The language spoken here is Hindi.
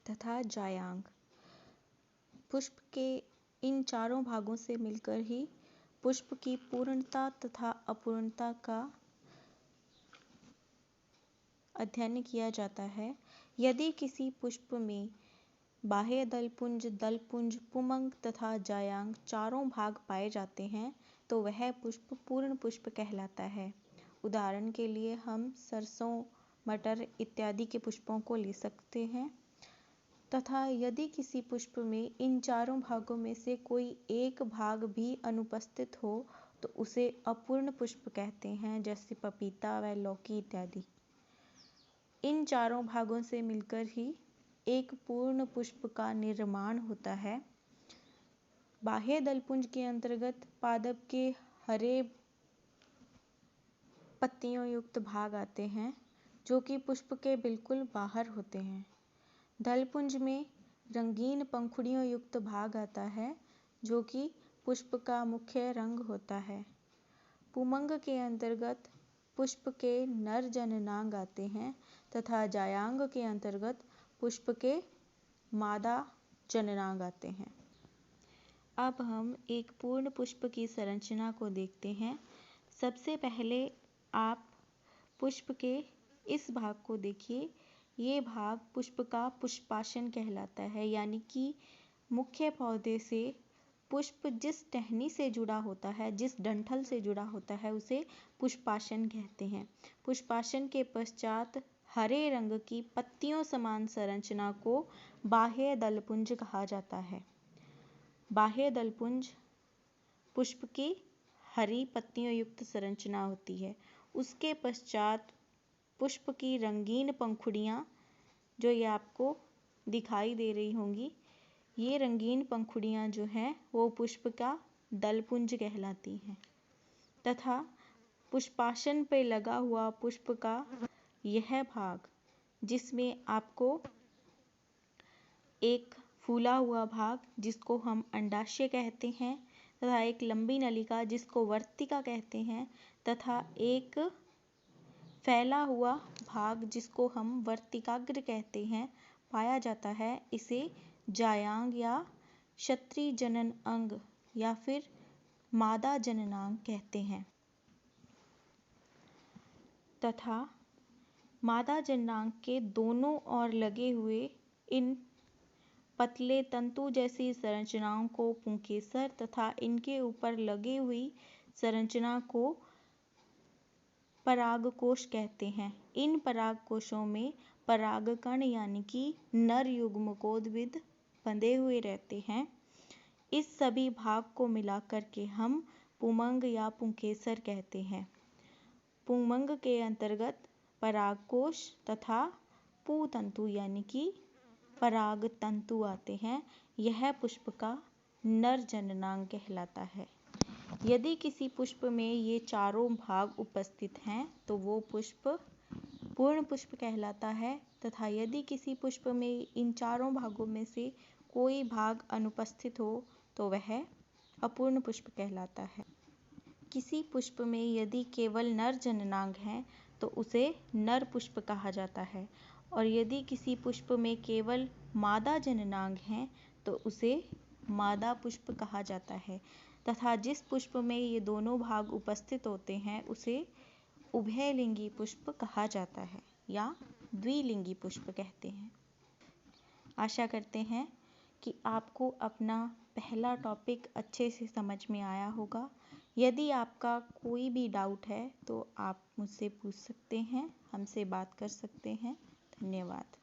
तथा जायांग। पुष्प के इन चारों भागों से मिलकर ही पुष्प की पूर्णता तथा अपूर्णता का अध्ययन किया जाता है। यदि किसी पुष्प में बाह्य दलपुंज, दलपुंज, पुमंग तथा जायांग चारों भाग पाए जाते हैं तो वह पुष्प पूर्ण पुष्प कहलाता है। उदाहरण के लिए हम सरसों, मटर इत्यादि के पुष्पों को ले सकते हैं। तथा यदि किसी पुष्प में इन चारों भागों में से कोई एक भाग भी अनुपस्थित हो तो उसे अपूर्ण पुष्प कहते हैं, जैसे पपीता व लौकी इत्यादि। इन चारों भागों से मिलकर ही एक पूर्ण पुष्प का निर्माण होता है। बाह्य दलपुंज के अंतर्गत पादप के हरे पत्तियों युक्त भाग आते हैं जो कि पुष्प के बिल्कुल बाहर होते हैं। दलपुंज में रंगीन पंखुड़ियों युक्त भाग आता है जो कि पुष्प का मुख्य रंग होता है। पुमंग के अंतर्गत पुष्प के नर जननांग आते हैं तथा जायांग के अंतर्गत पुष्प के मादा जननांग आते हैं। अब हम एक पूर्ण पुष्प की संरचना को देखते हैं। सबसे पहले आप पुष्प के इस भाग को देखिए। ये भाग पुष्प का पुष्पाशन कहलाता है, यानी कि मुख्य पौधे से पुष्प जिस टहनी से जुड़ा होता है, जिस डंठल से जुड़ा होता है, उसे पुष्पाशन कहते हैं। पुष्पाशन के पश्चात हरे रंग की पत्तियों समान संरचना को बाह्य दलपुंज कहा जाता है। बाह्य दलपुंज पुष्प की हरी पत्तियों युक्त संरचना होती है। उसके पश्चात पुष्प की रंगीन पंखुड़ियाँ, जो ये आपको दिखाई दे रही होंगी, ये रंगीन पंखुड़ियाँ जो हैं वो पुष्प का दलपुंज कहलाती हैं। तथा पुष्पाशन पे लगा हुआ पुष्प का यह भाग, जिसमें आपको एक फूला हुआ भाग जिसको हम अंडाशय कहते हैं तथा एक लंबी नलिका जिसको वर्तिका कहते हैं तथा एक फैला हुआ भाग जिसको हम वर्तिकाग्र कहते हैं, पाया जाता है। इसे जायांग या क्षत्रीय जनन अंग या फिर मादा जननांग कहते हैं। तथा मादा जननांग के दोनों ओर लगे हुए इन पतले तंतु जैसी संरचनाओं को पुंकेसर तथा इनके ऊपर लगी हुई संरचना को परागकोश कहते हैं। इन परागकोशों में परागकण यानी कि नर युग्मकोद्भिद बंधे हुए रहते हैं। इस सभी भाग को मिलाकर के हम पुमंग या पुंकेसर कहते हैं। पुमंग के अंतर्गत परागकोश तथा पुतंतु यानी कि परागतंतु आते हैं। यह पुष्प का नर जननांग कहलाता है। यदि किसी पुष्प में ये चारों भाग उपस्थित हैं तो वो पुष्प पूर्ण पुष्प कहलाता है। तथा यदि किसी पुष्प में इन चारों भागों में से कोई भाग अनुपस्थित हो तो वह अपूर्ण पुष्प कहलाता है। किसी पुष्प में यदि केवल नर जननांग हैं तो उसे नर पुष्प कहा जाता है, और यदि किसी पुष्प में केवल मादा जननांग हैं तो उसे मादा पुष्प कहा जाता है। तथा जिस पुष्प में ये दोनों भाग उपस्थित होते हैं उसे उभयलिंगी पुष्प कहा जाता है या द्विलिंगी पुष्प कहते हैं। आशा करते हैं कि आपको अपना पहला टॉपिक अच्छे से समझ में आया होगा। यदि आपका कोई भी डाउट है तो आप मुझसे पूछ सकते हैं, हमसे बात कर सकते हैं। धन्यवाद।